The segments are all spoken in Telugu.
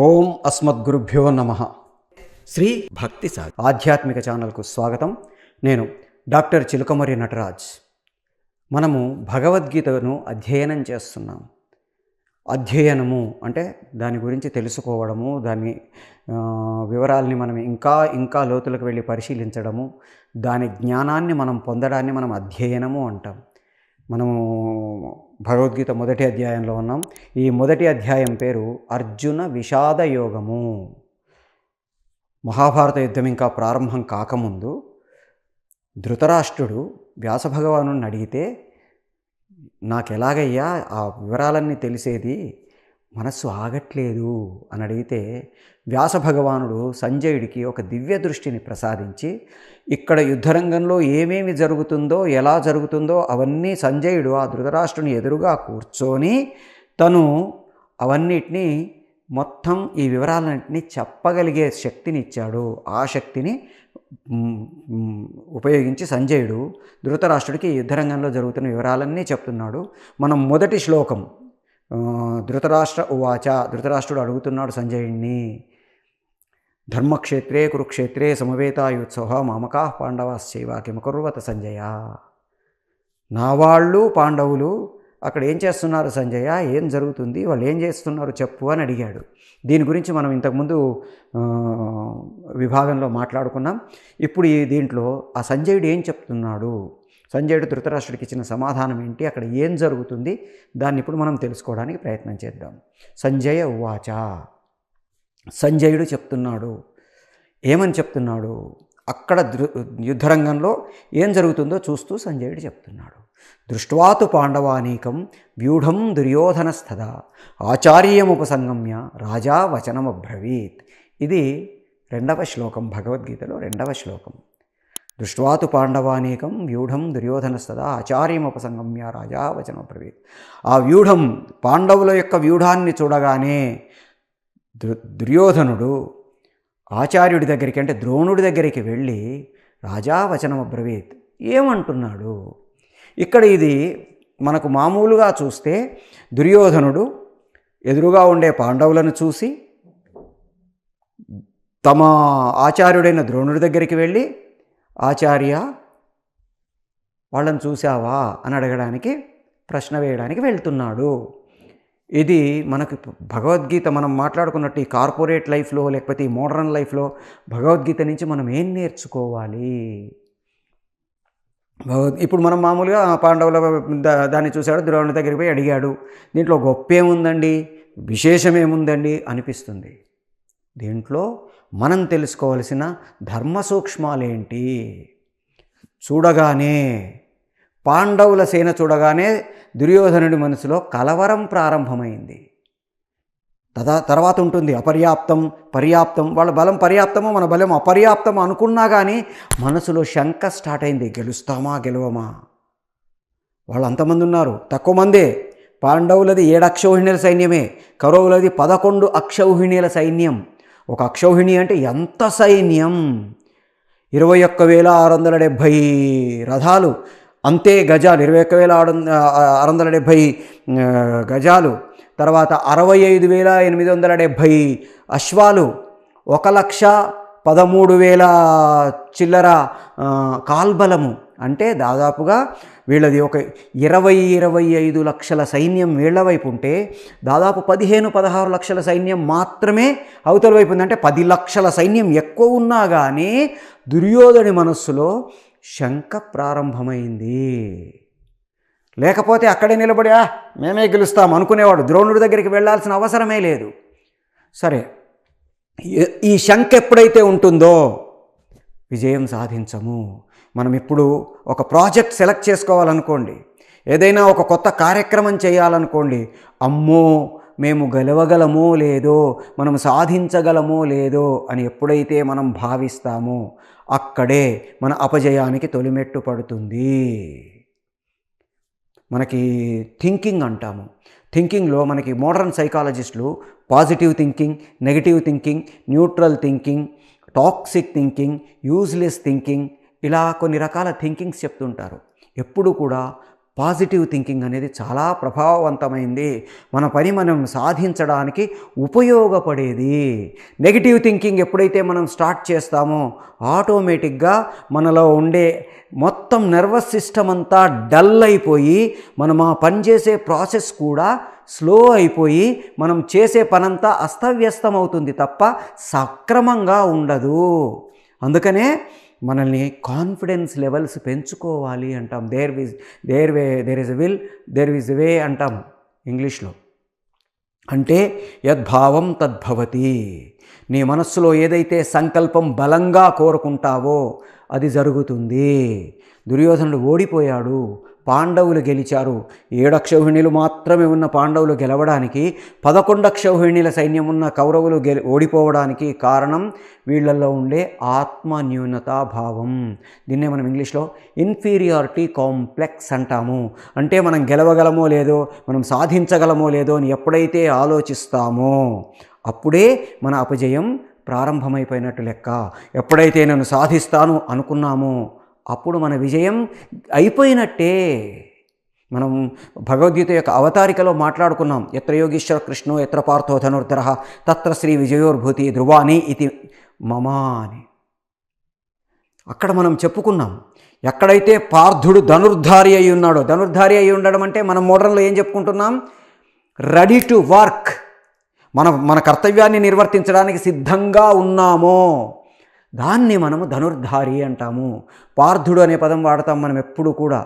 ఓం అస్మద్గురుభ్యో నమః. శ్రీ భక్తి సాగర్ ఆధ్యాత్మిక ఛానల్కు స్వాగతం. నేను డాక్టర్ చిలుకమర్రి నటరాజ్. మనము భగవద్గీతను అధ్యయనం చేస్తున్నాం. అధ్యయనము అంటే దాని గురించి తెలుసుకోవడము, దాని వివరాలని మనం ఇంకా లోతులకు వెళ్ళి పరిశీలించడము, దాని జ్ఞానాన్ని మనం పొందడాన్ని మనం అధ్యయనము అంటాం. మనము భగవద్గీత మొదటి అధ్యాయంలో ఉన్నాం. ఈ మొదటి అధ్యాయం పేరు అర్జున విషాద యోగము. మహాభారత యుద్ధం ఇంకా ప్రారంభం కాకముందు ధృతరాష్ట్రుడు వ్యాసభగవాను అడిగితే, నాకెలాగయ్యా ఆ వివరాలన్నీ తెలిసేది, మనస్సు ఆగట్లేదు అని అడిగితే వ్యాసభగవానుడు సంజయుడికి ఒక దివ్య దృష్టిని ప్రసాదించి, ఇక్కడ యుద్ధరంగంలో ఏమేమి జరుగుతుందో, ఎలా జరుగుతుందో అవన్నీ సంజయుడు ఆ ధృతరాష్ట్రుని ఎదురుగా కూర్చొని తను అవన్నిటినీ మొత్తం ఈ వివరాలన్నింటినీ చెప్పగలిగే శక్తిని ఇచ్చాడు. ఆ శక్తిని ఉపయోగించి సంజయుడు ధృతరాష్ట్రుడికి యుద్ధరంగంలో జరుగుతున్న వివరాలన్నీ చెప్తున్నాడు. మనం మొదటి శ్లోకం, ధృతరాష్ట్ర ఉవాచ, ధృతరాష్ట్రుడు అడుగుతున్నాడు సంజయుడిని, ధర్మక్షేత్రే కురుక్షేత్రే సమవేతాయుత్సవ మామకా పాండవాశ్చైవ కిమకుర్వత సంజయ. నా వాళ్ళు పాండవులు అక్కడ ఏం చేస్తున్నారు సంజయ, ఏం జరుగుతుంది, వాళ్ళు ఏం చేస్తున్నారు చెప్పు అని అడిగాడు. దీని గురించి మనం ఇంతకుముందు విభాగంలో మాట్లాడుకున్నాం. ఇప్పుడు దీంట్లో ఆ సంజయుడు ఏం చెప్తున్నాడు, సంజయుడు ధృతరాష్ట్రుడికి ఇచ్చిన సమాధానం ఏంటి, అక్కడ ఏం జరుగుతుంది, దాన్ని ఇప్పుడు మనం తెలుసుకోవడానికి ప్రయత్నం చేద్దాం. సంజయ ఉవాచ, సంజయుడు చెప్తున్నాడు. ఏమని చెప్తున్నాడు, అక్కడ యుద్ధరంగంలో ఏం జరుగుతుందో చూస్తూ సంజయుడు చెప్తున్నాడు. దృష్ట్వాతు పాండవానీకం వ్యూఢం దుర్యోధనస్తదా ఆచార్యముపసంగమ్య రాజా వచనమబ్రవీత్. ఇది 2వ శ్లోకం, భగవద్గీతలో 2వ శ్లోకం. దృష్ట్వాతు పాండవానీకం వ్యూఢం దుర్యోధనస్తదా ఆచార్యముపసంగమ్య రాజా వచనమబ్రవీత్. ఆ వ్యూఢం, పాండవుల యొక్క వ్యూఢాన్ని చూడగానే దుర్యోధనుడు ఆచార్యుడి దగ్గరికి, అంటే ద్రోణుడి దగ్గరికి వెళ్ళి రాజా వచనమబ్రవీత్ ఏమంటున్నాడు. ఇక్కడ ఇది మనకు మామూలుగా చూస్తే దుర్యోధనుడు ఎదురుగా ఉండే పాండవులను చూసి తమ ఆచార్యుడైన ద్రోణుడి దగ్గరికి వెళ్ళి, ఆచార్య వాళ్ళని చూసావా అని అడగడానికి, ప్రశ్న వేయడానికి వెళ్తున్నాడు. ఇది మనకు భగవద్గీత మనం మాట్లాడుకున్నట్టు ఈ కార్పొరేట్ లైఫ్లో లేకపోతే ఈ మోడర్న్ లైఫ్లో భగవద్గీత నుంచి మనం ఏం నేర్చుకోవాలి. ఇప్పుడు మనం మామూలుగా పాండవుల దాన్ని చూశాడు, ద్రోణుడి దగ్గరికి పోయి అడిగాడు, దీంట్లో గొప్ప ఏముందండి, విశేషం ఏముందండి అనిపిస్తుంది. దీంట్లో మనం తెలుసుకోవలసిన ధర్మ సూక్ష్మాలేంటి, చూడగానే పాండవుల సేన చూడగానే దుర్యోధనుడి మనసులో కలవరం ప్రారంభమైంది. తర్వాత ఉంటుంది అపర్యాప్తం, పర్యాప్తం. వాళ్ళ బలం పర్యాప్తమో మన బలం అపర్యాప్తం అనుకున్నా కానీ మనసులో శంక స్టార్ట్ అయింది, గెలుస్తామా గెలవమా. వాళ్ళు అంతమంది ఉన్నారు, తక్కువ మందే. పాండవులది 7 అక్షౌహిణీల సైన్యమే, కౌరవులది 11 అక్షౌహిణీల సైన్యం. ఒక అక్షౌహిణి అంటే ఎంత సైన్యం, 21,670 రథాలు, అంతే గజాలు, 21,670 గజాలు, తర్వాత 65,870 అశ్వాలు, 1,13,000 చిల్లర కాల్బలము. అంటే దాదాపుగా వీళ్ళది ఒక 20-25 లక్షల సైన్యం వీళ్ల వైపు ఉంటే, దాదాపు 15-16 లక్షల సైన్యం మాత్రమే అవతల వైపు ఉంది. అంటే 10 లక్షల సైన్యం ఎక్కువ ఉన్నా కానీ దుర్యోధని మనస్సులో శంక ప్రారంభమైంది. లేకపోతే అక్కడే నిలబడి మేమే గెలుస్తాం అనుకునేవాడు, ద్రోణుడి దగ్గరికి వెళ్ళాల్సిన అవసరమే లేదు. సరే, ఈ శంక ఎప్పుడైతే ఉంటుందో విజయం సాధించము. మనం ఇప్పుడు ఒక ప్రాజెక్ట్ సెలెక్ట్ చేసుకోవాలనుకోండి, ఏదైనా ఒక కొత్త కార్యక్రమం చేయాలనుకోండి, అమ్మో మేము గెలవగలమో లేదో, మనం సాధించగలమో లేదో అని ఎప్పుడైతే మనం భావిస్తామో అక్కడే మన అపజయానికి తొలిమెట్టు పడుతుంది. మనకి థింకింగ్ అంటాము. థింకింగ్లో మనకి మోడర్న్ సైకాలజిస్టులు positive thinking, negative thinking, neutral thinking, toxic thinking, useless thinking, ఇలా కొన్ని రకాల థింకింగ్స్ చెప్తుంటారు. ఎప్పుడు కూడా పాజిటివ్ థింకింగ్ అనేది చాలా ప్రభావవంతమైంది, మన పని మనం సాధించడానికి ఉపయోగపడేది. నెగిటివ్ థింకింగ్ ఎప్పుడైతే మనం స్టార్ట్ చేస్తామో ఆటోమేటిక్గా మనలో ఉండే మొత్తం నర్వస్ సిస్టమ్ అంతా డల్ అయిపోయి మనం ఆ పనిచేసే ప్రాసెస్ కూడా స్లో అయిపోయి మనం చేసే పనంతా అస్తవ్యస్తం అవుతుంది తప్ప సక్రమంగా ఉండదు. అందుకనే మనల్ని కాన్ఫిడెన్స్ లెవెల్స్ పెంచుకోవాలి అంటాం. There is a will there is a way అంటాం ఇంగ్లీష్లో. అంటే యద్భావం తద్భవతి. నీ మనస్సులో ఏదైతే సంకల్పం బలంగా కోరుకుంటావో అది జరుగుతుంది. దుర్యోధనుడు ఓడిపోయాడు, పాండవులు గెలిచారు. 7 అక్షౌహిణీలు మాత్రమే ఉన్న పాండవులు గెలవడానికి 11 అక్షౌహిణీల సైన్యం ఉన్న కౌరవులు ఓడిపోవడానికి కారణం వీళ్ళల్లో ఉండే ఆత్మన్యూనతాభావం. దీన్నే మనం ఇంగ్లీష్లో ఇన్ఫీరియారిటీ కాంప్లెక్స్ అంటాము. అంటే మనం గెలవగలమో లేదో, మనం సాధించగలమో లేదో అని ఎప్పుడైతే ఆలోచిస్తామో అప్పుడే మన అపజయం ప్రారంభమైపోయినట్టు లెక్క. ఎప్పుడైతే నేను సాధిస్తాను అనుకున్నామో అప్పుడు మన విజయం అయిపోయినట్టే. మనం భగవద్గీత యొక్క అవతారికలో మాట్లాడుకున్నాం. ఎత్ర యోగీశ్వర కృష్ణో ఎత్ర పార్థో ధనుర్ధరః తత్ర శ్రీ విజయోర్భూతి ధ్రువాని ఇది మమా అని. అక్కడ మనం చెప్పుకున్నాం, ఎక్కడైతే పార్థుడు ధనుర్ధారి అయి ఉన్నాడో, ధనుర్ధారి అయి ఉండడం అంటే మనం మోడర్న్లో ఏం చెప్పుకుంటున్నాం, రెడీ టు వర్క్, మన కర్తవ్యాన్ని నిర్వర్తించడానికి సిద్ధంగా ఉన్నామో దాన్ని మనము ధనుర్ధారి అంటాము. పార్థుడు అనే పదం వాడతాం మనం ఎప్పుడు కూడా.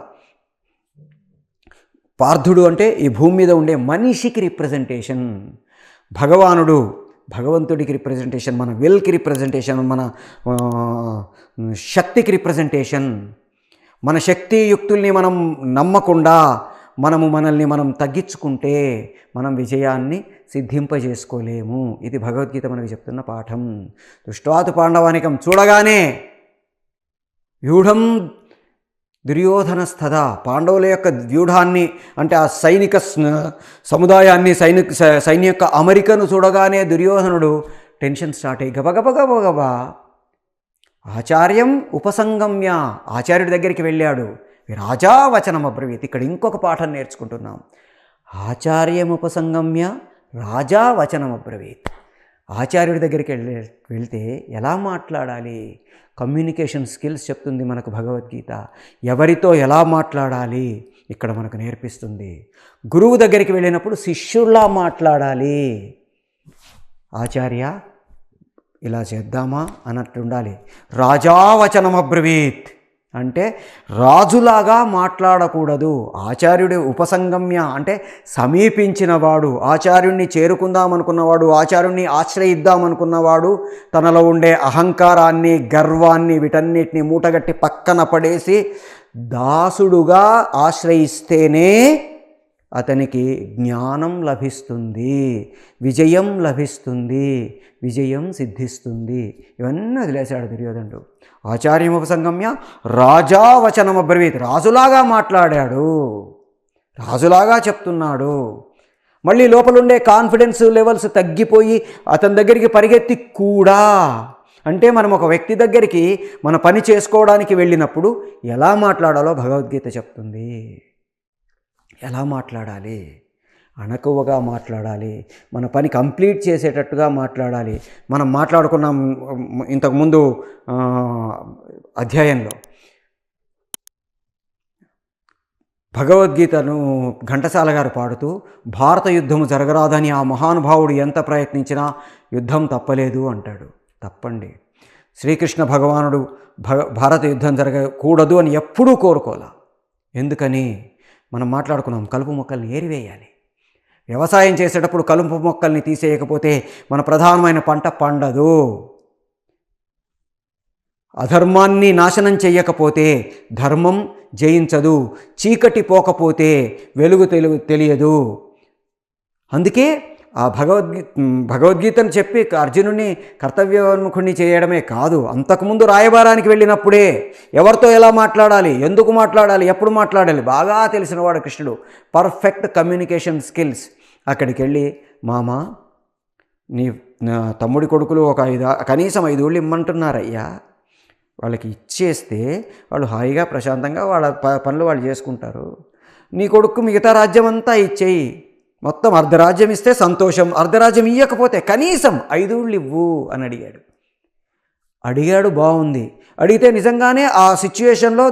పార్థుడు అంటే ఈ భూమి మీద ఉండే మనిషికి రిప్రజెంటేషన్. భగవంతుడికి రిప్రజెంటేషన్, మన విల్కి రిప్రజెంటేషన్, మన శక్తికి రిప్రజెంటేషన్. మన శక్తియుక్తుల్ని మనం నమ్మకుండా మనల్ని మనం తగ్గించుకుంటే మనం విజయాన్ని సిద్ధింపజేసుకోలేము. ఇది భగవద్గీత మనకి చెప్తున్న పాఠం. దృష్ట్వాతు పాండవానికం, చూడగానే వ్యూఢం దుర్యోధనస్తథా, పాండవుల యొక్క వ్యూఢాన్ని అంటే ఆ సైనిక సముదాయాన్ని సైన్య యొక్క అమరికను చూడగానే దుర్యోధనుడు టెన్షన్ స్టార్ట్ అయ్యి గబగబా ఆచార్యం ఉపసంగమ్య, ఆచార్యుడి దగ్గరికి వెళ్ళాడు. రాజా వచనం అబ్రవీత్. ఇక్కడ ఇంకొక పాఠం నేర్చుకుంటున్నాం. ఆచార్యం ఉపసంగమ్య రాజా వచనం అబ్రవీత్. ఆచార్యుడి దగ్గరికి వెళ్తే ఎలా మాట్లాడాలి, కమ్యూనికేషన్ స్కిల్స్ చెప్తుంది మనకు భగవద్గీత. ఎవరితో ఎలా మాట్లాడాలి ఇక్కడ మనకు నేర్పిస్తుంది. గురువు దగ్గరికి వెళ్ళినప్పుడు శిష్యుల్లా మాట్లాడాలి. ఆచార్య ఇలా చేద్దామా అన్నట్టు ఉండాలి. రాజావచనం అబ్రవీత్ అంటే రాజులాగా మాట్లాడకూడదు. ఆచార్యుడి ఉపసంగమ్య అంటే సమీపించినవాడు, ఆచార్యుణ్ణి చేరుకుందామనుకున్నవాడు, ఆచార్యుణ్ణి ఆశ్రయిద్దామనుకున్నవాడు తనలో ఉండే అహంకారాన్ని, గర్వాన్ని, వీటన్నిటిని మూటగట్టి పక్కన పడేసి దాసుడుగా ఆశ్రయిస్తేనే అతనికి జ్ఞానం లభిస్తుంది, విజయం లభిస్తుంది, విజయం సిద్ధిస్తుంది. ఇవన్నీ వదిలేశాడు దుర్యోధనుడు. ఆచార్యం ఉపసంగమ్య రాజా వచనం అబ్రవీత్, రాజులాగా మాట్లాడాడు, రాజులాగా చెప్తున్నాడు. మళ్ళీ లోపలుండే కాన్ఫిడెన్స్ లెవెల్స్ తగ్గిపోయి అతని దగ్గరికి పరిగెత్తి కూడా, అంటే మనం ఒక వ్యక్తి దగ్గరికి మన పని చేసుకోవడానికి వెళ్ళినప్పుడు ఎలా మాట్లాడాలో భగవద్గీత చెప్తుంది. ఎలా మాట్లాడాలి, అణకువగా మాట్లాడాలి, మన పని కంప్లీట్ చేసేటట్టుగా మాట్లాడాలి. మనం మాట్లాడుకున్నాం ఇంతకుముందు అధ్యాయంలో. భగవద్గీతను ఘంటసాల గారు పాడుతూ భారత యుద్ధము జరగరాదని ఆ మహానుభావుడు ఎంత ప్రయత్నించినా యుద్ధం తప్పలేదు అంటాడు. తప్పండి. శ్రీకృష్ణ భగవానుడు భారత యుద్ధం జరగకూడదు అని ఎప్పుడూ కోరుకోలే. ఎందుకని మనం మాట్లాడుకున్నాం, కలుపు మొక్కల్ని ఏరివేయాలి. వ్యవసాయం చేసేటప్పుడు కలుపు మొక్కల్ని తీసేయకపోతే మన ప్రధానమైన పంట పండదు. అధర్మాన్ని నాశనం చెయ్యకపోతే ధర్మం జయించదు. చీకటి పోకపోతే వెలుగు తెలియదు. అందుకే ఆ భగవద్గీతను చెప్పి అర్జునుడిని కర్తవ్యోన్ముఖుడిని చేయడమే కాదు, అంతకుముందు రాయబారానికి వెళ్ళినప్పుడే ఎవరితో ఎలా మాట్లాడాలి, ఎందుకు మాట్లాడాలి, ఎప్పుడు మాట్లాడాలి బాగా తెలిసినవాడు కృష్ణుడు. Perfect communication skills. అక్కడికి వెళ్ళి, మామ నీ తమ్ముడి కొడుకులు కనీసం 5 ఊళ్ళు ఇమ్మంటున్నారయ్యా, వాళ్ళకి ఇచ్చేస్తే వాళ్ళు హాయిగా ప్రశాంతంగా వాళ్ళ పనులు వాళ్ళు చేసుకుంటారు. నీ కొడుకు మిగతా రాజ్యం అంతా ఇచ్చేయి, మొత్తం అర్ధరాజ్యం ఇస్తే సంతోషం, అర్ధరాజ్యం ఇవ్వకపోతే కనీసం 5 ఊళ్ళు ఇవ్వు అని అడిగాడు. బాగుంది. అడిగితే నిజంగానే ఆ సిచ్యువేషన్లో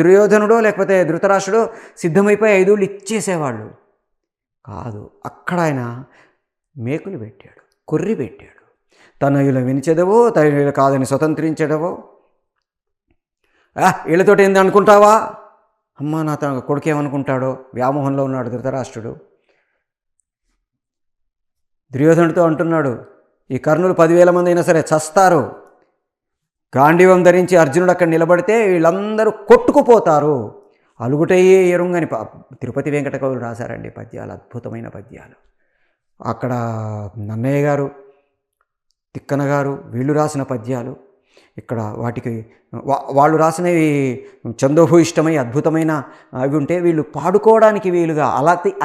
దుర్యోధనుడో లేకపోతే ధృతరాష్ట్రుడో సిద్ధమైపోయి 5 ఊళ్ళు ఇచ్చేసేవాళ్ళు కాదు. అక్కడ ఆయన మేకులు పెట్టాడు, కొర్రి పెట్టాడు. తనయుల వినిచెదవో తనయుల కాదని స్వతంత్రించడవో, వీళ్ళతోటి ఏంది అనుకుంటావా, అమ్మ నా తన కొడుకేమనుకుంటాడో వ్యామోహంలో ఉన్నాడు ధృతరాష్ట్రుడు. దుర్యోధనుడితో అంటున్నాడు, ఈ కర్ణులు 10,000 మంది అయినా సరే చస్తారు, గాంధీవం ధరించి అర్జునుడు అక్కడ నిలబడితే వీళ్ళందరూ కొట్టుకుపోతారు, అలుగుటయ్యే ఎరుంగని తిరుపతి వెంకట కవులు రాశారండి పద్యాలు, అద్భుతమైన పద్యాలు. అక్కడ నన్నయ్య గారు, తిక్కన గారు వీళ్ళు రాసిన పద్యాలు, ఇక్కడ వాటికి వాళ్ళు రాసినవి చందోభూయిష్టమై అద్భుతమైన అవి ఉంటే వీళ్ళు పాడుకోవడానికి వీలుగా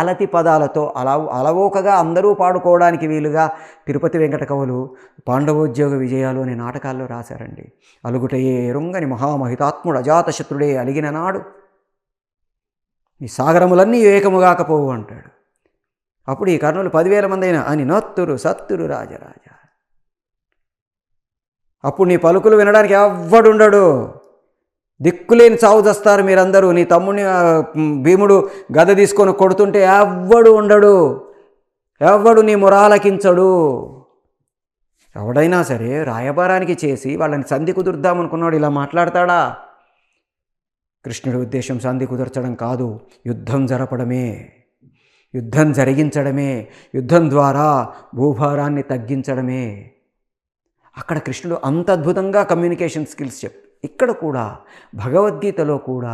అలతి పదాలతో అలవోకగా అందరూ పాడుకోవడానికి వీలుగా తిరుపతి వెంకట కవులు పాండవోద్యోగ విజయాలు అనే నాటకాల్లో రాశారండి. అలుగుటయే ఎరుంగని మహామహితాత్ముడు అజాతశత్రుడే అలిగిన నాడు ఈ సాగరములన్నీ ఏకముగాకపోవు అంటాడు. అప్పుడు ఈ కర్ణులు 10,000 మంది అయినా అని నొత్తురు సత్తురు రాజరాజ. అప్పుడు నీ పలుకులు వినడానికి ఎవ్వడుండడు, దిక్కులేని చావు చస్తారు మీరందరూ. నీ తమ్ముని భీముడు గద తీసుకొని కొడుతుంటే ఎవ్వడు ఉండడు, ఎవ్వడు నీ మొరాలకించడు. ఎవడైనా సరే రాయబారానికి చేసి వాళ్ళని సంధి కుదుర్దామనుకున్నాడు ఇలా మాట్లాడతాడా? కృష్ణుడి ఉద్దేశం సంధి కుదర్చడం కాదు, యుద్ధం జరపడమే, యుద్ధం జరిగించడమే, యుద్ధం ద్వారా భూభారాన్ని తగ్గించడమే. అక్కడ కృష్ణుడు అంత అద్భుతంగా కమ్యూనికేషన్ స్కిల్స్ ఇక్కడ కూడా భగవద్గీతలో కూడా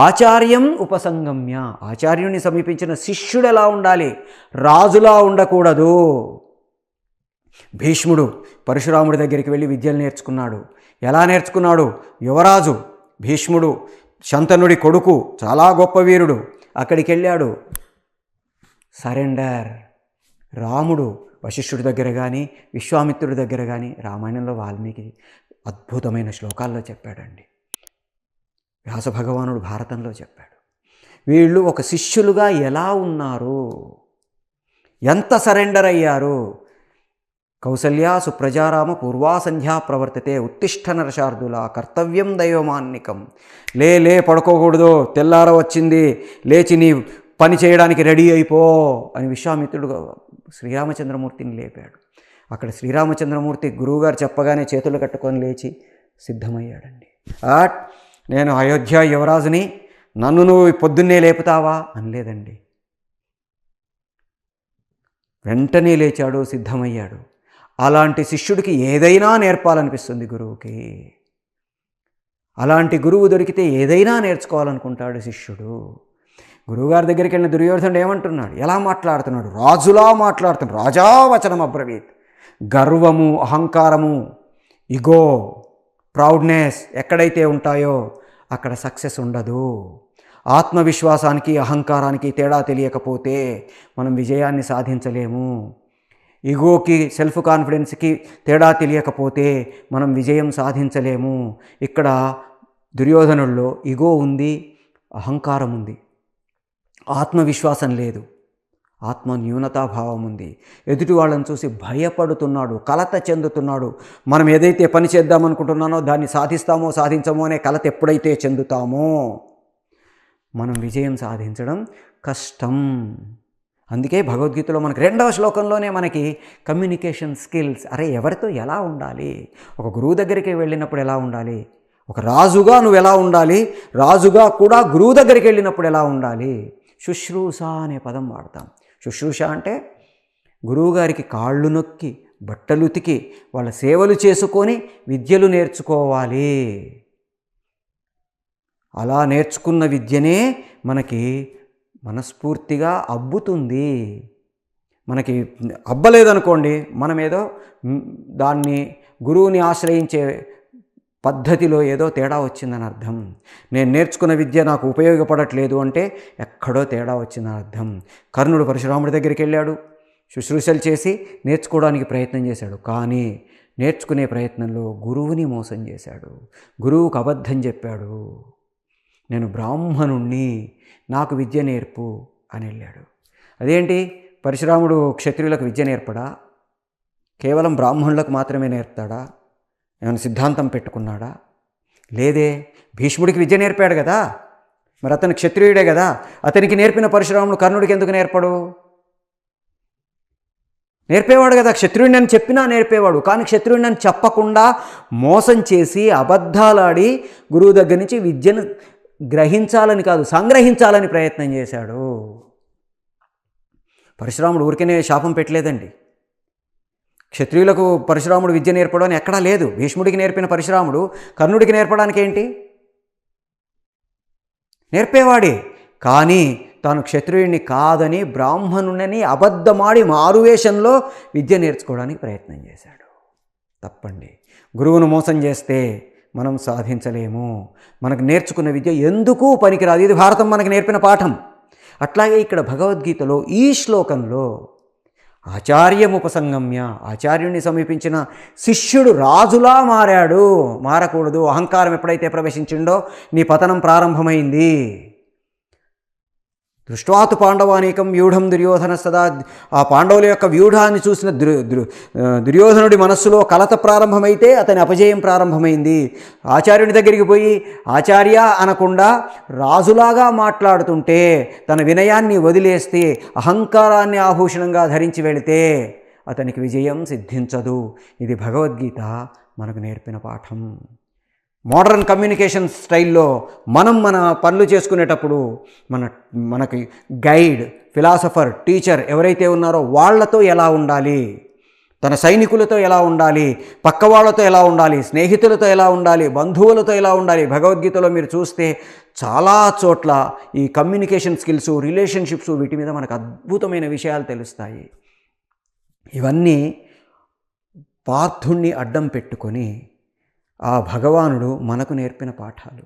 ఆచార్యం ఉపసంగమ్య, ఆచార్యుని సమీపించిన శిష్యుడు ఎలా ఉండాలి, రాజులా ఉండకూడదు. భీష్ముడు పరశురాముడి దగ్గరికి వెళ్ళి విద్యలు నేర్చుకున్నాడు. ఎలా నేర్చుకున్నాడు? యువరాజు భీష్ముడు, శంతనుడి కొడుకు, చాలా గొప్ప వీరుడు. అక్కడికి వెళ్ళాడు, సరెండర్. రాముడు వశిష్ఠుడి దగ్గర కానీ విశ్వామిత్రుడి దగ్గర కానీ రామాయణంలో వాల్మీకి అద్భుతమైన శ్లోకాల్లో చెప్పాడండి. వ్యాస భగవానుడు భారతంలో చెప్పాడు. వీళ్ళు ఒక శిష్యులుగా ఎలా ఉన్నారు, ఎంత సరెండర్ అయ్యారు. కౌసల్యా సుప్రజారామ పూర్వా సంధ్యా ప్రవర్తతే ఉత్తిష్ట నరశార్దుల కర్తవ్యం దైవమాన్నికం. లే పడుకోకూడదు, తెల్లార వచ్చింది, లేచి నీ పని చేయడానికి రెడీ అయిపో అని విశ్వామిత్రుడు శ్రీరామచంద్రమూర్తిని లేపాడు. అక్కడ శ్రీరామచంద్రమూర్తి గురువుగారు చెప్పగానే చేతులు కట్టుకొని లేచి సిద్ధమయ్యాడండి. నేను అయోధ్య యువరాజుని, నన్ను నువ్వు పొద్దున్నే లేపుతావా అనలేదండి. వెంటనే లేచాడు, సిద్ధమయ్యాడు. అలాంటి శిష్యుడికి ఏదైనా నేర్పాలనిపిస్తుంది గురువుకి. అలాంటి గురువు దొరికితే ఏదైనా నేర్చుకోవాలనుకుంటాడు శిష్యుడు. గురువుగారి దగ్గరికి వెళ్ళిన దుర్యోధనుడు ఏమంటున్నాడు, ఎలా మాట్లాడుతున్నాడు, రాజులా మాట్లాడుతున్నాడు. రాజావచనం అబ్రవీత్. గర్వము, అహంకారము, ఇగో, ప్రౌడ్నెస్ ఎక్కడైతే ఉంటాయో అక్కడ సక్సెస్ ఉండదు. ఆత్మవిశ్వాసానికి అహంకారానికి తేడా తెలియకపోతే మనం విజయాన్ని సాధించలేము. ఈగోకి సెల్ఫ్ కాన్ఫిడెన్స్కి తేడా తెలియకపోతే మనం విజయం సాధించలేము. ఇక్కడ దుర్యోధనుల్లో ఈగో ఉంది, అహంకారం ఉంది, ఆత్మవిశ్వాసం లేదు, ఆత్మ న్యూనతాభావం ఉంది. ఎదుటి వాళ్ళని చూసి భయపడుతున్నాడు, కలత చెందుతున్నాడు. మనం ఏదైతే పని చేద్దామనుకుంటున్నానో దాన్ని సాధిస్తామో సాధించమో అనే కలత ఎప్పుడైతే చెందుతామో మనం విజయం సాధించడం కష్టం. అందుకే భగవద్గీతలో మనకి 2వ శ్లోకంలోనే మనకి కమ్యూనికేషన్ స్కిల్స్, ఎవరితో ఎలా ఉండాలి, ఒక గురువు దగ్గరికి వెళ్ళినప్పుడు ఎలా ఉండాలి, ఒక రాజుగా నువ్వు ఎలా ఉండాలి, రాజుగా కూడా గురువు దగ్గరికి వెళ్ళినప్పుడు ఎలా ఉండాలి. శుశ్రూష అనే పదం వాడతాం. శుశ్రూష అంటే గురువుగారికి కాళ్ళు నొక్కి బట్టలు ఉతికి వాళ్ళ సేవలు చేసుకొని విద్యలు నేర్చుకోవాలి. అలా నేర్చుకున్న విద్యనే మనకి మనస్ఫూర్తిగా అబ్బుతుంది. మనకి అబ్బలేదనుకోండి, మనమేదో దాన్ని గురువుని ఆశ్రయించే పద్ధతిలో ఏదో తేడా వచ్చిందని అర్థం. నేను నేర్చుకున్న విద్య నాకు ఉపయోగపడట్లేదు అంటే ఎక్కడో తేడా వచ్చిందని అర్థం. కర్ణుడు పరశురాముడి దగ్గరికి వెళ్ళాడు, శుశ్రూషలు చేసి నేర్చుకోవడానికి ప్రయత్నం చేశాడు. కానీ నేర్చుకునే ప్రయత్నంలో గురువుని మోసం చేశాడు, గురువుకు అబద్ధం చెప్పాడు. నేను బ్రాహ్మణుణ్ణి, నాకు విద్య నేర్పు అని వెళ్ళాడు. అదేంటి, పరశురాముడు క్షత్రియులకు విద్య నేర్పడా? కేవలం బ్రాహ్మణులకు మాత్రమే నేర్పుతాడా? ఏమైనా సిద్ధాంతం పెట్టుకున్నాడా? లేదే. భీష్ముడికి విద్య నేర్పాడు కదా, మరి అతను క్షత్రియుడే కదా. అతనికి నేర్పిన పరశురాముడు కర్ణుడికి ఎందుకు నేర్పడు? నేర్పేవాడు కదా, క్షత్రియుడిని అని చెప్పినా నేర్పేవాడు. కానీ క్షత్రియుడిని అని చెప్పకుండా మోసం చేసి అబద్ధాలాడి గురువు దగ్గర నుంచి విద్యను గ్రహించాలని కాదు, సంగ్రహించాలని ప్రయత్నం చేశాడు. పరశురాముడు ఊరికనే శాపం పెట్టలేదండి. క్షత్రియులకు పరశురాముడు విద్య నేర్పడం అని ఎక్కడా లేదు. భీష్ముడికి నేర్పిన పరశురాముడు కర్ణుడికి నేర్పడానికి ఏంటి? నేర్పేవాడే. కానీ తాను క్షత్రియుడిని కాదని, బ్రాహ్మణుని అబద్ధమాడి మారువేషంలో విద్య నేర్చుకోవడానికి ప్రయత్నం చేశాడు. తప్పండి. గురువును మోసం చేస్తే మనం సాధించలేము. మనకు నేర్చుకున్న విద్య ఎందుకు పనికిరాదు. ఇది భారతం మనకు నేర్పిన పాఠం. అట్లాగే ఇక్కడ భగవద్గీతలో ఈ శ్లోకంలో ఆచార్యముపసంగమ్య, ఆచార్యుడిని సమీపించిన శిష్యుడు రాజులా మారాడు. మారకూడదు. అహంకారం ఎప్పుడైతే ప్రవేశించిండో నీ పతనం ప్రారంభమైంది. దృష్ట్వాతు పాండవానీకం వ్యూఢం దుర్యోధన సదా, ఆ పాండవుల యొక్క వ్యూఢాన్ని చూసిన దుర్యోధనుడి మనస్సులో కలత ప్రారంభమైతే అతని అపజయం ప్రారంభమైంది. ఆచార్యుని దగ్గరికి పోయి ఆచార్య అనకుండా రాజులాగా మాట్లాడుతుంటే, తన వినయాన్ని వదిలేస్తే, అహంకారాన్ని ఆభూషణంగా ధరించి వెళితే అతనికి విజయం సిద్ధించదు. ఇది భగవద్గీత మనకు నేర్పిన పాఠం. మోడర్న్ కమ్యూనికేషన్ స్టైల్లో మనం మన పనులు చేసుకునేటప్పుడు మనకి గైడ్, ఫిలాసఫర్, టీచర్ ఎవరైతే ఉన్నారో వాళ్ళతో ఎలా ఉండాలి, తన సైనికులతో ఎలా ఉండాలి, పక్క వాళ్ళతో ఎలా ఉండాలి, స్నేహితులతో ఎలా ఉండాలి, బంధువులతో ఎలా ఉండాలి. భగవద్గీతలో మీరు చూస్తే చాలా చోట్ల ఈ కమ్యూనికేషన్ స్కిల్స్, రిలేషన్షిప్స్, వీటి మీద మనకు అద్భుతమైన విషయాలు తెలుస్తాయి. ఇవన్నీ పార్థుణ్ణి అడ్డం పెట్టుకొని ఆ భగవానుడు మనకు నేర్పిన పాఠాలు.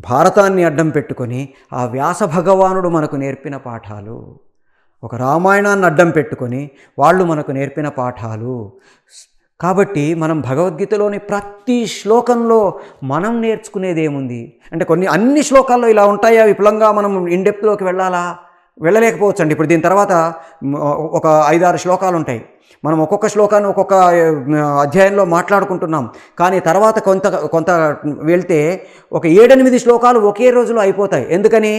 భారతాన్ని అడ్డం పెట్టుకొని ఆ వ్యాస భగవానుడు మనకు నేర్పిన పాఠాలు. ఒక రామాయణాన్ని అడ్డం పెట్టుకొని వాళ్ళు మనకు నేర్పిన పాఠాలు. కాబట్టి మనం భగవద్గీతలోని ప్రతి శ్లోకంలో మనం నేర్చుకునేది ఏముంది అంటే, అన్ని శ్లోకాల్లో ఇలా ఉంటాయా విపులంగా మనం ఇన్డెప్త్లోకి వెళ్ళలేకపోవచ్చు అండి. ఇప్పుడు దీని తర్వాత ఒక 5-6 శ్లోకాలు ఉంటాయి. మనం ఒక్కొక్క శ్లోకాన్ని ఒక్కొక్క అధ్యాయంలో మాట్లాడుకుంటున్నాం. కానీ తర్వాత కొంత వెళ్తే ఒక 7-8 శ్లోకాలు ఒకే రోజులో అయిపోతాయి. ఎందుకని?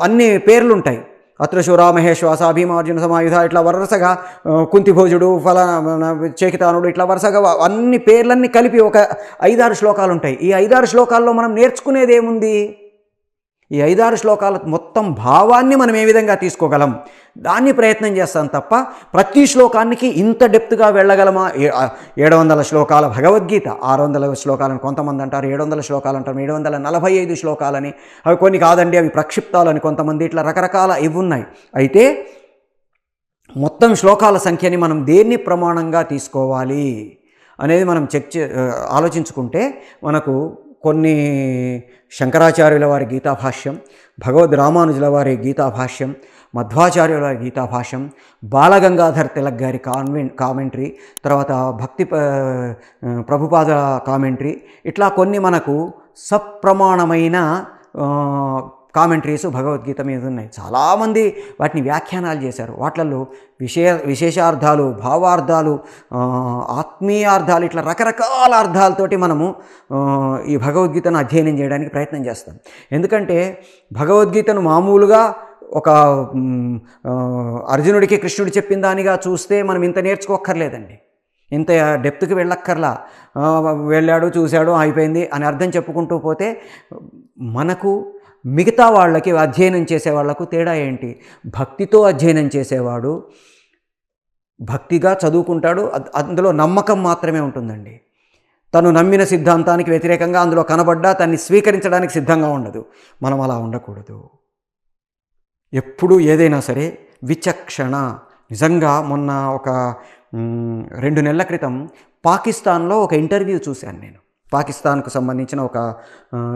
అన్ని పేర్లు ఉంటాయి. అత్రశూరా మహేశ్వాస భీమార్జున సమాయుధ, ఇట్లా వరుసగా కుంతిభోజుడు, చేకితానుడు, ఇట్లా వరుసగా అన్ని పేర్లన్నీ కలిపి ఒక 5-6 శ్లోకాలు ఉంటాయి. ఈ 5-6 శ్లోకాల్లో మనం నేర్చుకునేది ఏముంది? ఈ 5-6 శ్లోకాల మొత్తం భావాన్ని మనం ఏ విధంగా తీసుకోగలం దాన్ని ప్రయత్నం చేస్తాం తప్ప ప్రతి శ్లోకానికి ఇంత డెప్త్గా వెళ్ళగలమా? 700 శ్లోకాల భగవద్గీత, 600 శ్లోకాలని కొంతమంది అంటారు, 700 శ్లోకాలు అంటారు, 745 శ్లోకాలని, అవి కొన్ని కాదండి అవి ప్రక్షిప్తాలని కొంతమంది, ఇట్లా రకరకాల ఇవి ఉన్నాయి. అయితే మొత్తం శ్లోకాల సంఖ్యని మనం దేన్ని ప్రమాణంగా తీసుకోవాలి అనేది మనం ఆలోచించుకుంటే మనకు కొన్ని శంకరాచార్యుల వారి గీతాభాష్యం, భగవద్ రామానుజుల వారి గీతాభాష్యం, మధ్వాచార్యుల వారి గీతాభాష్యం, బాలగంగాధర్ తిలక్ గారి కామెంటరీ, తర్వాత భక్తి ప్రభుపాద కామెంటరీ, ఇట్లా కొన్ని మనకు సప్రమాణమైన కామెంటరీస్ భగవద్గీత మీద ఉన్నాయి. చాలామంది వాటిని వ్యాఖ్యానాలు చేశారు. వాటిల్లో విశేషార్థాలు, భావార్థాలు, ఆత్మీయార్థాలు, ఇట్లా రకరకాల అర్థాలతోటి మనము ఈ భగవద్గీతను అధ్యయనం చేయడానికి ప్రయత్నం చేస్తాం. ఎందుకంటే భగవద్గీతను మామూలుగా ఒక అర్జునుడికి కృష్ణుడు చెప్పిన దానిగా చూస్తే మనం ఇంత నేర్చుకోక్కర్లేదండి, ఇంత డెప్త్కి వెళ్ళక్కర్లా. వెళ్ళాడు, చూశాడు, అయిపోయింది అని అర్థం చెప్పుకుంటూ పోతే మనకు మిగతా వాళ్ళకి అధ్యయనం చేసే వాళ్లకు తేడా ఏంటి? భక్తితో అధ్యయనం చేసేవాడు భక్తిగా చదువుకుంటాడు, అందులో నమ్మకం మాత్రమే ఉంటుందండి. తను నమ్మిన సిద్ధాంతానికి వ్యతిరేకంగా అందులో కనబడ్డా తన్ని స్వీకరించడానికి సిద్ధంగా ఉండదు. మనం అలా ఉండకూడదు. ఎప్పుడు ఏదైనా సరే విచక్షణ. నిజంగా మొన్న ఒక 2 నెలల క్రితం పాకిస్తాన్లో ఒక ఇంటర్వ్యూ చూశాను నేను. పాకిస్తాన్కు సంబంధించిన ఒక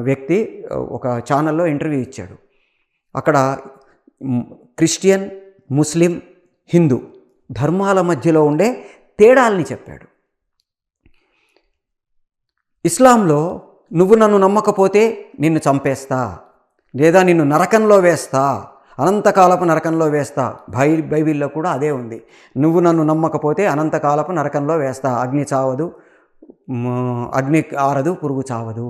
వ్యక్తి ఒక ఛానల్లో ఇంటర్వ్యూ ఇచ్చాడు. అక్కడ క్రిస్టియన్, ముస్లిం, హిందూ ధర్మాల మధ్యలో ఉండే తేడాల్ని చెప్పాడు. ఇస్లాంలో నువ్వు నన్ను నమ్మకపోతే నిన్ను చంపేస్తా, లేదా నిన్ను నరకంలో వేస్తా, అనంతకాలపు నరకంలో వేస్తా. బైబిల్లో కూడా అదే ఉంది. నువ్వు నన్ను నమ్మకపోతే అనంతకాలపు నరకంలో వేస్తా. అగ్ని చావదు, అగ్ని ఆరదు, పురుగు చావదు.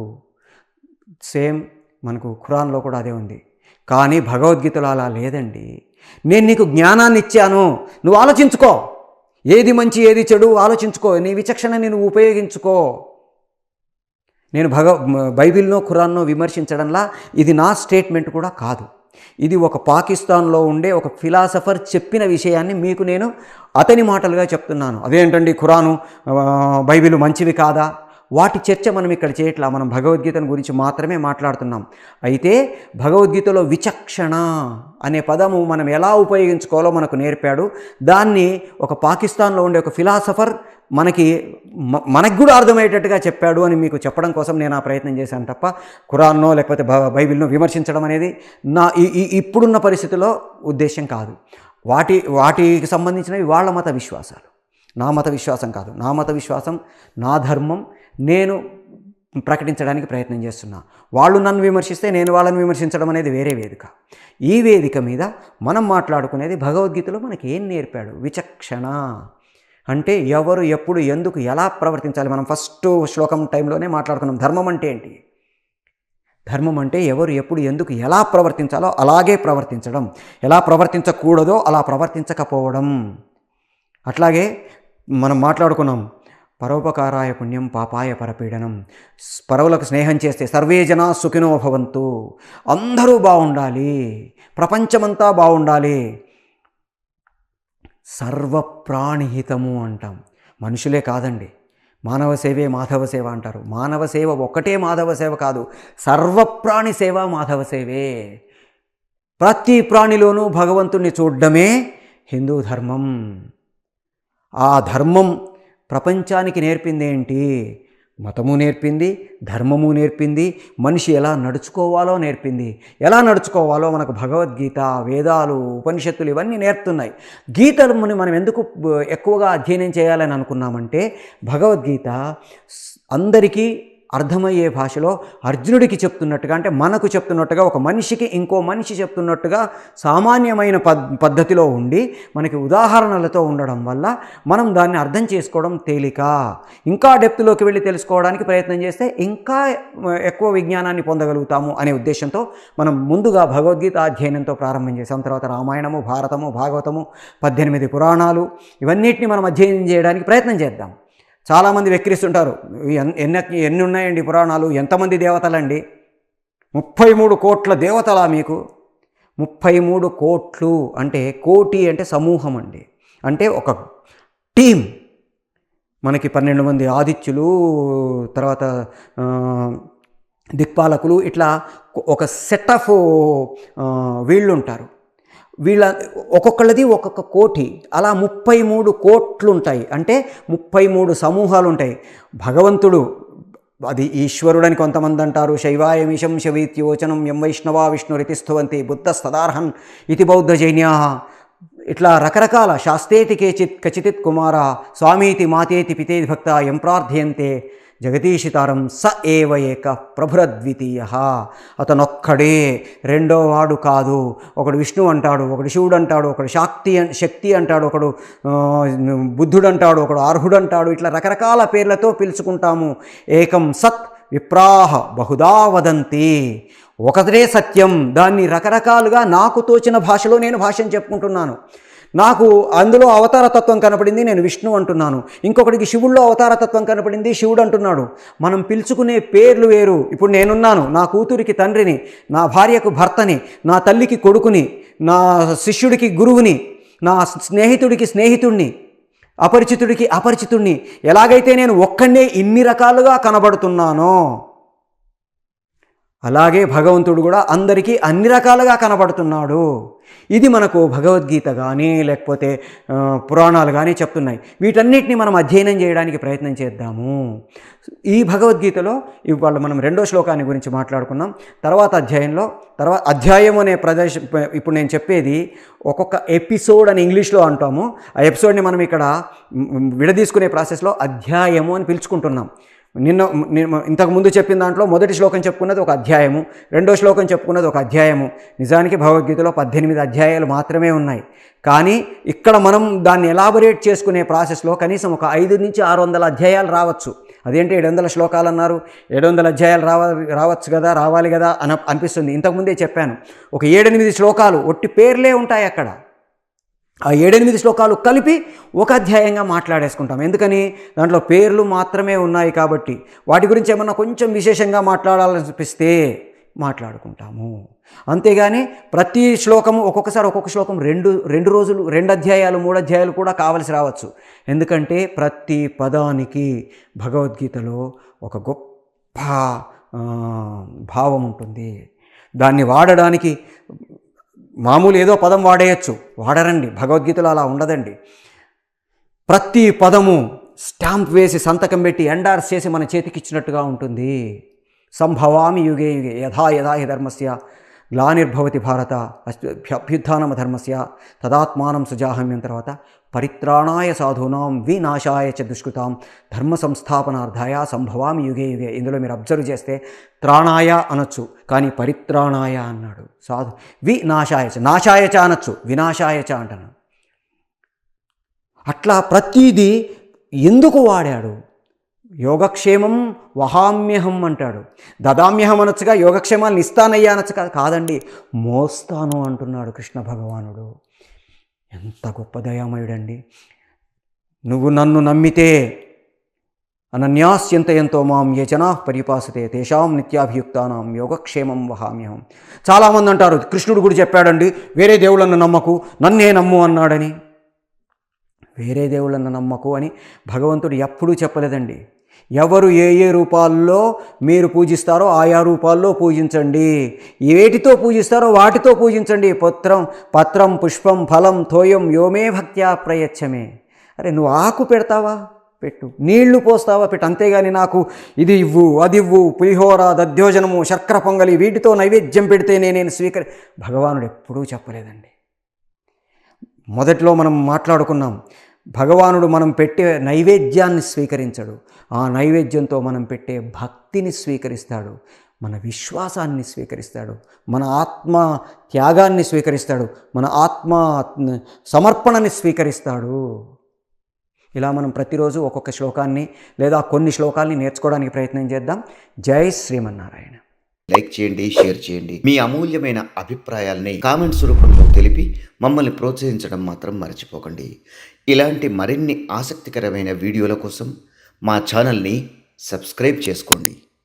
సేమ్ మనకు ఖురాన్లో కూడా అదే ఉంది. కానీ భగవద్గీతలో అలా లేదండి. నేను నీకు జ్ఞానాన్ని ఇచ్చాను, నువ్వు ఆలోచించుకో, ఏది మంచి ఏది చెడు ఆలోచించుకో, నీ విచక్షణని నువ్వు ఉపయోగించుకో. నేను బైబిల్నో ఖురాన్నో విమర్శించడంలా ఇది నా స్టేట్మెంట్ కూడా కాదు. ఇది ఒక పాకిస్తాన్లో ఉండే ఒక ఫిలాసఫర్ చెప్పిన విషయాన్ని మీకు నేను అతని మాటలుగా చెప్తున్నాను. అదేంటండి ఖురాను బైబిల్ మంచివి కాదా? వాటి చర్చ మనం ఇక్కడ చేయట్లా. మనం భగవద్గీతను గురించి మాత్రమే మాట్లాడుతున్నాం. అయితే భగవద్గీతలో విచక్షణ అనే పదము మనం ఎలా ఉపయోగించుకోవాలో మనకు నేర్పాడు. దాన్ని ఒక పాకిస్తాన్లో ఉండే ఒక ఫిలాసఫర్ మనకు కూడా అర్థమయ్యేటట్టుగా చెప్పాడు అని మీకు చెప్పడం కోసం నేను ఆ ప్రయత్నం చేశాను తప్ప ఖురాన్నో లేకపోతే బైబిల్నో విమర్శించడం అనేది నా ఇప్పుడున్న పరిస్థితిలో ఉద్దేశం కాదు. వాటికి సంబంధించినవి వాళ్ళ మత విశ్వాసాలు, నా మత విశ్వాసం కాదు. నా మత విశ్వాసం, నా ధర్మం నేను ప్రకటించడానికి ప్రయత్నం చేస్తున్నా. వాళ్ళు నన్ను విమర్శిస్తే నేను వాళ్ళని విమర్శించడం అనేది వేరే వేదిక. ఈ వేదిక మీద మనం మాట్లాడుకునేది భగవద్గీతలో మనకి ఏం నేర్పాడు. విచక్షణ అంటే ఎవరు ఎప్పుడు ఎందుకు ఎలా ప్రవర్తించాలి. మనం ఫస్ట్ శ్లోకం టైంలోనే మాట్లాడుకున్నాం. ధర్మం అంటే ఏంటి? ధర్మం అంటే ఎవరు ఎప్పుడు ఎందుకు ఎలా ప్రవర్తించాలో అలాగే ప్రవర్తించడం, ఎలా ప్రవర్తించకూడదో అలా ప్రవర్తించకపోవడం. అట్లాగే మనం మాట్లాడుకున్నాం పరోపకారాయ పుణ్యం పాపాయ పరపీడనం. పరవులకు స్నేహం చేస్తే సర్వే జనా సుఖినో భవంతు, అందరూ బాగుండాలి, ప్రపంచమంతా బాగుండాలి. సర్వప్రాణిహితము అంటాం. మనుషులే కాదండి, మానవ సేవే మాధవ సేవ అంటారు. మానవ సేవ ఒక్కటే మాధవ సేవ కాదు, సర్వప్రాణి సేవ మాధవ సేవే. ప్రతి ప్రాణిలోనూ భగవంతుణ్ణి చూడడమే హిందూ ధర్మం. ఆ ధర్మం ప్రపంచానికి నేర్పింది ఏంటి? మతము నేర్పింది, ధర్మము నేర్పింది, మనిషి ఎలా నడుచుకోవాలో నేర్పింది. ఎలా నడుచుకోవాలో మనకు భగవద్గీత, వేదాలు, ఉపనిషత్తులు ఇవన్నీ నేర్పుతున్నాయి. గీతలను మనం ఎందుకు ఎక్కువగా అధ్యయనం చేయాలని అనుకున్నామంటే భగవద్గీత అందరికీ అర్థమయ్యే భాషలో అర్జునుడికి చెప్తున్నట్టుగా, అంటే మనకు చెప్తున్నట్టుగా, ఒక మనిషికి ఇంకో మనిషి చెప్తున్నట్టుగా సామాన్యమైన పద్ధతిలో ఉండి మనకి ఉదాహరణలతో ఉండడం వల్ల మనం దాన్ని అర్థం చేసుకోవడం తేలిక. ఇంకా డెప్త్లోకి వెళ్ళి తెలుసుకోవడానికి ప్రయత్నం చేస్తే ఇంకా ఎక్కువ విజ్ఞానాన్ని పొందగలుగుతాము అనే ఉద్దేశంతో మనం ముందుగా భగవద్గీత అధ్యయనంతో ప్రారంభం చేసాం. తర్వాత రామాయణము, భారతము, భాగవతము, 18 పురాణాలు ఇవన్నిటిని మనం అధ్యయనం చేయడానికి ప్రయత్నం చేద్దాం. చాలామంది వెక్కిరిస్తుంటారు, ఎన్ని ఉన్నాయండి పురాణాలు, ఎంతమంది దేవతలండి, 33 కోట్ల దేవతలా మీకు? 33 కోట్లు అంటే, కోటి అంటే సమూహం అండి, అంటే ఒక టీం. మనకి 12 మంది ఆదిత్యులు, తర్వాత దిక్పాలకులు, ఇట్లా ఒక సెట్ ఆఫ్ వీళ్ళు ఉంటారు. ఒక్కొక్కళ్ళది ఒక్కొక్క కోటి, అలా 33 కోట్లు ఉంటాయి. అంటే 33 సమూహాలు ఉంటాయి. భగవంతుడు అది ఈశ్వరుడని కొంతమంది అంటారు. శైవాయమిషం శవీత్యోచనం యం వైష్ణవా విష్ణురితి స్థువంతి బుద్ధస్తదార్హన్ ఇతి బౌద్ధ జైన్యా. ఇట్లా రకరకాల శాస్తేతి కేచిత్ కచితిత్ కుమార స్వామీతి మాతేతి పితేతి భక్త యం ప్రార్థయంతే జగదీశితారం స ఏవ ఏక ప్రభురద్వితీయ. అతనొక్కడే, రెండో వాడు కాదు. ఒకడు విష్ణు అంటాడు, ఒకడు శివుడు అంటాడు, ఒకడు శక్తి అంటాడు, ఒకడు బుద్ధుడు అంటాడు, ఒకడు అర్హుడు అంటాడు. ఇట్లా రకరకాల పేర్లతో పిలుచుకుంటాము. ఏకం సత్ విప్రాహ బహుదా వదంతి. ఒకటే సత్యం, దాన్ని రకరకాలుగా నాకు తోచిన భాషలో నేను భాషను చెప్పుకుంటున్నాను. నాకు అందులో అవతారతత్వం కనపడింది, నేను విష్ణు అంటున్నాను. ఇంకొకటికి శివుల్లో అవతారతత్వం కనపడింది, శివుడు అంటున్నాడు. మనం పిలుచుకునే పేర్లు వేరు. ఇప్పుడు నేనున్నాను, నా కూతురికి తండ్రిని, నా భార్యకు భర్తని, నా తల్లికి కొడుకుని, నా శిష్యుడికి గురువుని, నా స్నేహితుడికి స్నేహితుడిని, అపరిచితుడికి అపరిచితుడిని. ఎలాగైతే నేను ఒక్కడే ఇన్ని రకాలుగా కనబడుతున్నానో అలాగే భగవంతుడు కూడా అందరికీ అన్ని రకాలుగా కనబడుతున్నాడు. ఇది మనకు భగవద్గీత కానీ లేకపోతే పురాణాలు కానీ చెప్తున్నాయి. వీటన్నిటిని మనం అధ్యయనం చేయడానికి ప్రయత్నం చేద్దాము. ఈ భగవద్గీతలో ఇవాళ మనం 2వ శ్లోకాన్ని గురించి మాట్లాడుకున్నాం. అధ్యాయం అనే ప్రదేశం, ఇప్పుడు నేను చెప్పేది ఒక్కొక్క ఎపిసోడ్ అని ఇంగ్లీష్లో అంటాము. ఆ ఎపిసోడ్ని మనం ఇక్కడ విడదీసుకునే ప్రాసెస్లో అధ్యాయము అని పిలుచుకుంటున్నాం. ఇంతకు ముందు చెప్పిన దాంట్లో మొదటి శ్లోకం చెప్పుకున్నది ఒక అధ్యాయము, రెండో శ్లోకం చెప్పుకున్నది ఒక అధ్యాయము. నిజానికి భగవద్గీతలో 18 అధ్యాయాలు మాత్రమే ఉన్నాయి. కానీ ఇక్కడ మనం దాన్ని ఎలాబొరేట్ చేసుకునే ప్రాసెస్లో కనీసం ఒక 500 నుంచి 600 అధ్యాయాలు రావచ్చు. అదేంటి 700 శ్లోకాలు అన్నారు, 700 అధ్యాయాలు రావచ్చు కదా, రావాలి కదా అనిపిస్తుంది. ఇంతకుముందే చెప్పాను, ఒక 7-8 శ్లోకాలు ఒట్టి పేర్లే ఉంటాయి అక్కడ. ఆ 7-8 శ్లోకాలు కలిపి ఒక అధ్యాయంగా మాట్లాడేసుకుంటాం. ఎందుకని? దాంట్లో పేర్లు మాత్రమే ఉన్నాయి కాబట్టి. వాటి గురించి ఏమన్నా కొంచెం విశేషంగా మాట్లాడాలనిపిస్తే మాట్లాడుకుంటాము. అంతేగాని ప్రతి శ్లోకము ఒక్కొక్కసారి ఒక్కొక్క శ్లోకం రెండు రోజులు 2 అధ్యాయాలు 3 అధ్యాయాలు కూడా కావలసి రావచ్చు. ఎందుకంటే ప్రతి పదానికి భగవద్గీతలో ఒక గొప్ప భావం ఉంటుంది. దాన్ని వాడడానికి మామూలు ఏదో పదం వాడరండి. భగవద్గీతలో అలా ఉండదండి. ప్రతి పదము స్టాంప్ వేసి సంతకం పెట్టి ఎండార్స్ చేసి మన చేతికిచ్చినట్టుగా ఉంటుంది. సంభవామి యుగే యుగే యథా యథా హి ధర్మస్య గ్లానిర్భవతి భారత అభ్యుత్థానం ధర్మస్య తదాత్మానం సుజాహమ్యం, తర్వాత పరిత్రాణాయ సాధూనాం వినాశాయ చ దుష్కృతాం ధర్మ సంస్థాపనార్థాయ సంభవామి యుగే యుగే. ఇందులో మీరు అబ్జర్వ్ చేస్తే త్రాణాయ అనొచ్చు, కానీ పరిత్రాణాయ అన్నాడు. వినాశాయ చ, నాశాయ చ అనొచ్చు, వినాశాయ చ అంటాను. అట్లా ప్రతీది ఎందుకు వాడాడు? యోగక్షేమం వహామ్యహం అంటాడు. దదామ్యహం అనొచ్చుగా, యోగక్షేమాలను ఇస్తానయ్యా అనొచ్చు కాదండి, మోస్తాను అంటున్నాడు కృష్ణ భగవానుడు. ఎంత గొప్ప దయామయుడండి. నువ్వు నన్ను నమ్మితే అనన్యాస్యంతయంతో మాం ఏ జనా పరిపాసతే తేషాం నిత్యాభియుక్తానాం యోగక్షేమం వహామ్యహం. చాలామంది అంటారు కృష్ణుడు కూడా చెప్పాడండి వేరే దేవుళ్ళను నమ్మకు, నన్నే నమ్ము అన్నాడని. వేరే దేవుళ్ళను నమ్మకు అని భగవంతుడు ఎప్పుడూ చెప్పలేదండి. ఎవరు ఏ ఏ రూపాల్లో మీరు పూజిస్తారో ఆయా రూపాల్లో పూజించండి. వేటితో పూజిస్తారో వాటితో పూజించండి. పత్రం పుష్పం ఫలం తోయం యోమే భక్త్యా ప్రయచ్చమే. అరే నువ్వు ఆకు పెడతావా పెట్టు, నీళ్లు పోస్తావా పెట్టు, అంతేగాని నాకు ఇది ఇవ్వు అది ఇవ్వు, పులిహోర దధ్యోజనము శర్కర పొంగలి వీటితో నైవేద్యం పెడితేనే నేను భగవానుడు ఎప్పుడూ చెప్పలేదండి. మొదట్లో మనం మాట్లాడుకున్నాం, భగవానుడు మనం పెట్టే నైవేద్యాన్ని స్వీకరించడు, ఆ నైవేద్యంతో మనం పెట్టే భక్తిని స్వీకరిస్తాడు, మన విశ్వాసాన్ని స్వీకరిస్తాడు, మన ఆత్మ త్యాగాన్ని స్వీకరిస్తాడు, మన ఆత్మ సమర్పణని స్వీకరిస్తాడు. ఇలా మనం ప్రతిరోజు ఒక్కొక్క శ్లోకాన్ని లేదా కొన్ని శ్లోకాల్ని నేర్చుకోవడానికి ప్రయత్నం చేద్దాం. జై శ్రీమన్నారాయణ. లైక్ చేయండి, షేర్ చేయండి. మీ అమూల్యమైన అభిప్రాయాల్ని కామెంట్స్ రూపంలో తెలిపి మమ్మల్ని ప్రోత్సహించడం మాత్రం మర్చిపోకండి. ఇలాంటి మరిన్ని ఆసక్తికరమైన వీడియోల కోసం మా ఛానల్ని సబ్స్క్రైబ్ చేసుకోండి.